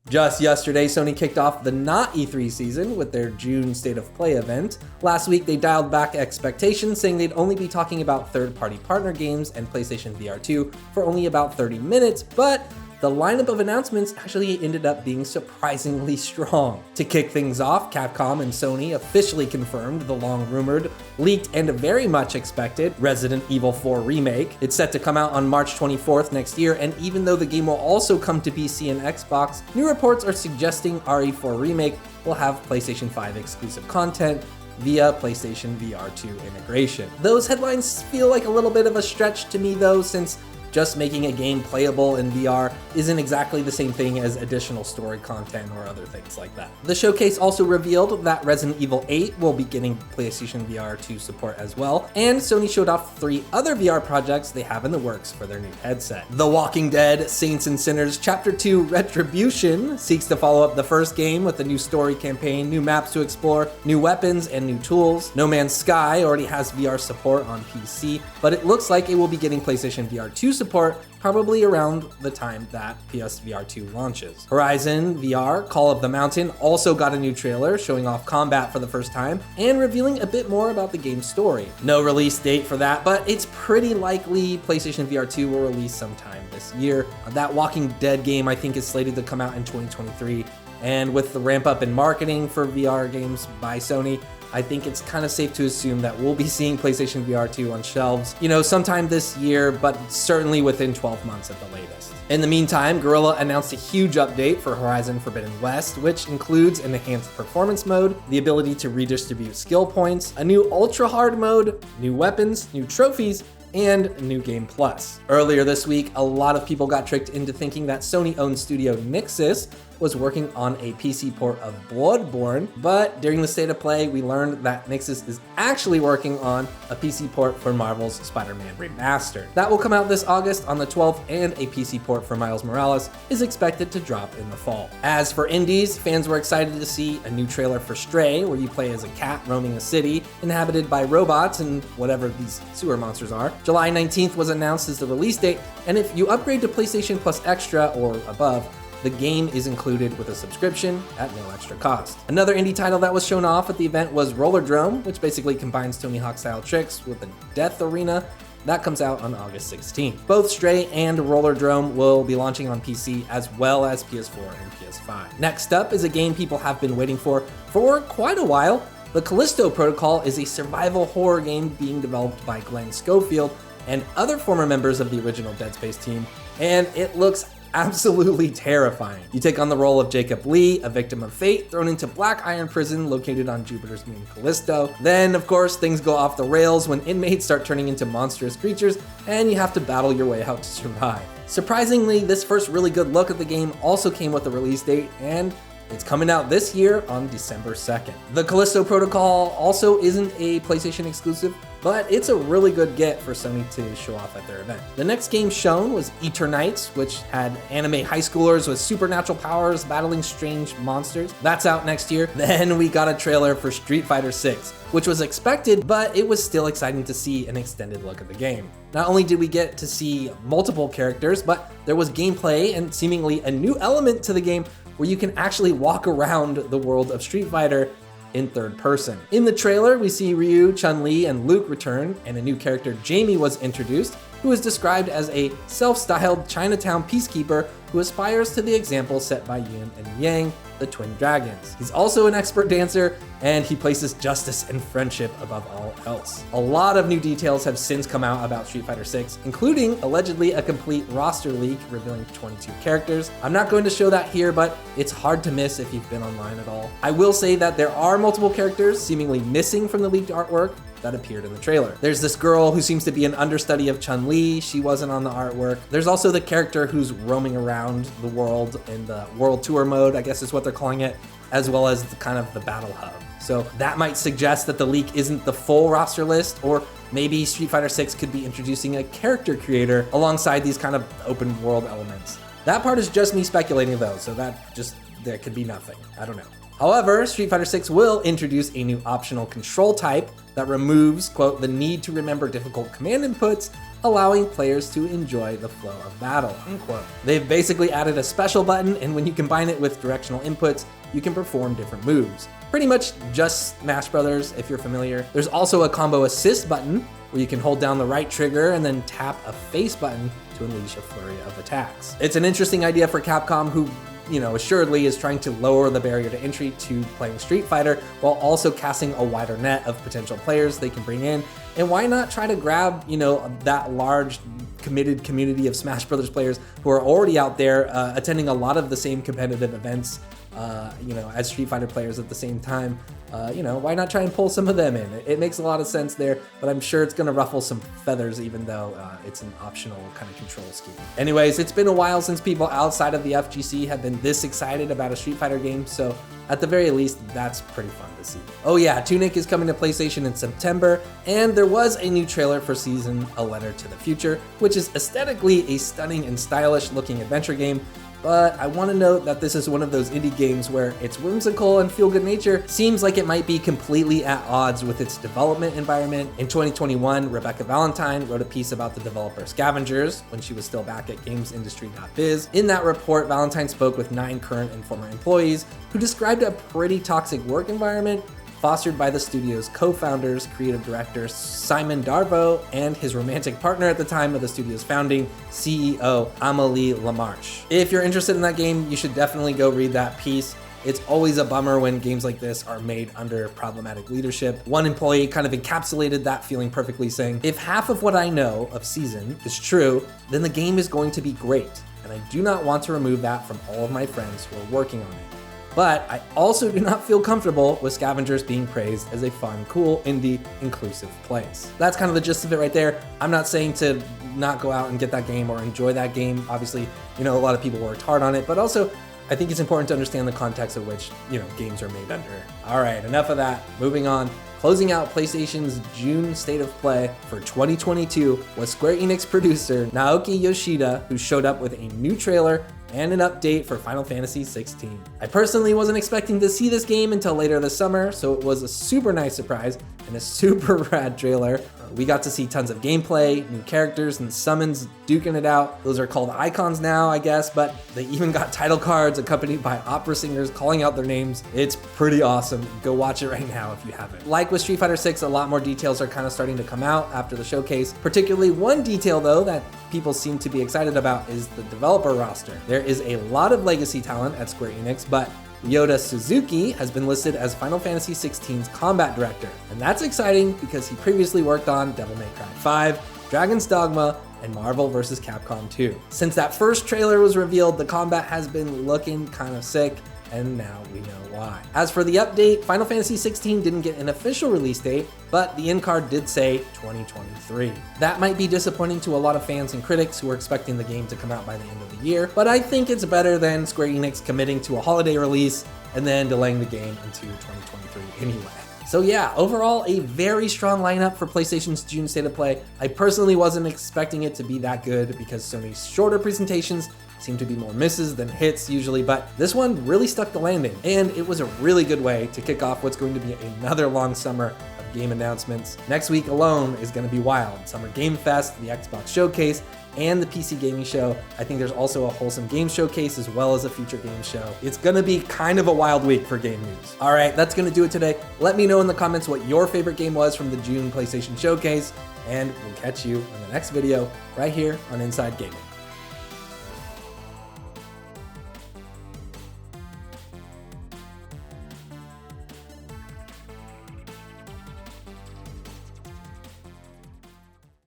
Just yesterday, Sony kicked off the not E3 season with their June State of Play event. Last week, they dialed back expectations, saying they'd only be talking about third-party partner games and PlayStation VR 2 for only about 30 minutes, but the lineup of announcements actually ended up being surprisingly strong. To kick things off, Capcom and Sony officially confirmed the long-rumored, leaked, and very much expected Resident Evil 4 Remake. It's set to come out on March 24th next year, and even though the game will also come to PC and Xbox, new reports are suggesting RE4 Remake will have PlayStation 5 exclusive content via PlayStation VR 2 integration. Those headlines feel like a little bit of a stretch to me though, since just making a game playable in VR isn't exactly the same thing as additional story content or other things like that. The showcase also revealed that Resident Evil 8 will be getting PlayStation VR 2 support as well, and Sony showed off 3 other VR projects they have in the works for their new headset. The Walking Dead Saints and Sinners Chapter 2 Retribution seeks to follow up the first game with a new story campaign, new maps to explore, new weapons, and new tools. No Man's Sky already has VR support on PC, but it looks like it will be getting PlayStation VR 2 support probably around the time that PSVR 2 launches. Horizon VR Call of the Mountain also got a new trailer showing off combat for the first time and revealing a bit more about the game's story. No release date for that, but it's pretty likely PlayStation VR 2 will release sometime this year. That Walking Dead game I think is slated to come out in 2023, and with the ramp up in marketing for VR games by Sony, I think it's kind of safe to assume that we'll be seeing PlayStation VR 2 on shelves, sometime this year, but certainly within 12 months at the latest. In the meantime, Guerrilla announced a huge update for Horizon Forbidden West, which includes an enhanced performance mode, the ability to redistribute skill points, a new ultra hard mode, new weapons, new trophies, and New Game Plus. Earlier this week, a lot of people got tricked into thinking that Sony-owned studio Nixxes was working on a PC port of Bloodborne, but during the State of Play, we learned that Nixxes is actually working on a PC port for Marvel's Spider-Man Remastered. That will come out this August on the 12th, and a PC port for Miles Morales is expected to drop in the fall. As for indies, fans were excited to see a new trailer for Stray, where you play as a cat roaming a city inhabited by robots and whatever these sewer monsters are. July 19th was announced as the release date, and if you upgrade to PlayStation Plus Extra or above, the game is included with a subscription at no extra cost. Another indie title that was shown off at the event was Rollerdrome, which basically combines Tony Hawk style tricks with a death arena. That comes out on August 16th. Both Stray and Rollerdrome will be launching on PC as well as PS4 and PS5. Next up is a game people have been waiting for quite a while. The Callisto Protocol is a survival horror game being developed by Glenn Schofield and other former members of the original Dead Space team, and it looks absolutely terrifying. You take on the role of Jacob Lee, a victim of fate, thrown into Black Iron Prison located on Jupiter's moon Callisto. Then, of course, things go off the rails when inmates start turning into monstrous creatures, and you have to battle your way out to survive. Surprisingly, this first really good look at the game also came with a release date, and it's coming out this year on December 2nd. The Callisto Protocol also isn't a PlayStation exclusive, but it's a really good get for Sony to show off at their event. The next game shown was Eternights, which had anime high schoolers with supernatural powers battling strange monsters. That's out next year. Then we got a trailer for Street Fighter VI, which was expected, but it was still exciting to see an extended look at the game. Not only did we get to see multiple characters, but there was gameplay and seemingly a new element to the game where you can actually walk around the world of Street Fighter in third person. In the trailer, we see Ryu, Chun-Li, and Luke return, and a new character, Jamie, was introduced, who is described as a self-styled Chinatown peacekeeper who aspires to the example set by Yin and Yang, the twin dragons. He's also an expert dancer, and he places justice and friendship above all else. A lot of new details have since come out about Street Fighter VI, including allegedly a complete roster leak revealing 22 characters. I'm not going to show that here, but it's hard to miss if you've been online at all. I will say that there are multiple characters seemingly missing from the leaked artwork that appeared in the trailer. There's this girl who seems to be an understudy of Chun-Li. She wasn't on the artwork. There's also the character who's roaming around the world in the world tour mode, I guess is what they're calling it, as well as the kind of the battle hub. So that might suggest that the leak isn't the full roster list, or maybe Street Fighter VI could be introducing a character creator alongside these kind of open world elements. That part is just me speculating though, so there could be nothing. I don't know. However, Street Fighter VI will introduce a new optional control type that removes, quote, the need to remember difficult command inputs, allowing players to enjoy the flow of battle, unquote. They've basically added a special button, and when you combine it with directional inputs, you can perform different moves. Pretty much just Smash Brothers, if you're familiar. There's also a combo assist button, where you can hold down the right trigger and then tap a face button to unleash a flurry of attacks. It's an interesting idea for Capcom, who assuredly is trying to lower the barrier to entry to playing Street Fighter while also casting a wider net of potential players they can bring in. And why not try to grab, that large committed community of Smash Brothers players who are already out there attending a lot of the same competitive events, as Street Fighter players at the same time. Why not try and pull some of them in? It makes a lot of sense there, but I'm sure it's going to ruffle some feathers, even though it's an optional kind of control scheme. Anyways, it's been a while since people outside of the FGC have been this excited about a Street Fighter game, so at the very least, that's pretty fun to see. Oh yeah, Tunic is coming to PlayStation in September, and there was a new trailer for Season: A Letter to the Future, which is aesthetically a stunning and stylish looking adventure game. But I want to note that this is one of those indie games where its whimsical and feel-good nature seems like it might be completely at odds with its development environment. In 2021, Rebecca Valentine wrote a piece about the developer Scavengers when she was still back at gamesindustry.biz. In that report, Valentine spoke with 9 current and former employees who described a pretty toxic work environment fostered by the studio's co-founders, creative director Simon Darvo, and his romantic partner at the time of the studio's founding, CEO Amélie Lamarche. If you're interested in that game, you should definitely go read that piece. It's always a bummer when games like this are made under problematic leadership. One employee kind of encapsulated that feeling perfectly, saying, "If half of what I know of Season is true, then the game is going to be great, and I do not want to remove that from all of my friends who are working on it. But I also do not feel comfortable with Scavengers being praised as a fun, cool, indie, inclusive place." That's kind of the gist of it right there. I'm not saying to not go out and get that game or enjoy that game. Obviously, a lot of people worked hard on it, but also I think it's important to understand the context of which, games are made under. All right, enough of that. Moving on. Closing out PlayStation's June State of Play for 2022 was Square Enix producer Naoki Yoshida, who showed up with a new trailer and an update for Final Fantasy XVI. I personally wasn't expecting to see this game until later this summer, so it was a super nice surprise and a super rad trailer. We got to see tons of gameplay, new characters, and summons duking it out. Those are called icons now, I guess, but they even got title cards accompanied by opera singers calling out their names. It's pretty awesome. Go watch it right now if you haven't. Like with Street Fighter VI, a lot more details are kind of starting to come out after the showcase. Particularly one detail, though, that people seem to be excited about is the developer roster. There is a lot of legacy talent at Square Enix, but Ryota Suzuki has been listed as Final Fantasy XVI's combat director, and that's exciting because he previously worked on Devil May Cry 5, Dragon's Dogma, and Marvel vs. Capcom 2. Since that first trailer was revealed, the combat has been looking kind of sick, and now we know why. As for the update, Final Fantasy XVI didn't get an official release date, but the end card did say 2023. That might be disappointing to a lot of fans and critics who were expecting the game to come out by the end of the year, but I think it's better than Square Enix committing to a holiday release and then delaying the game into 2023 anyway. So yeah, overall a very strong lineup for PlayStation's June State of Play. I personally wasn't expecting it to be that good because Sony's shorter presentations seem to be more misses than hits usually, but this one really stuck the landing, and it was a really good way to kick off what's going to be another long summer of game announcements. Next week alone is going to be wild. Summer Game Fest, the Xbox Showcase, and the PC Gaming Show. I think there's also a wholesome game showcase as well as a future game show. It's gonna be kind of a wild week for game news. All right, that's gonna do it today. Let me know in the comments what your favorite game was from the June PlayStation Showcase, and we'll catch you in the next video right here on Inside Gaming.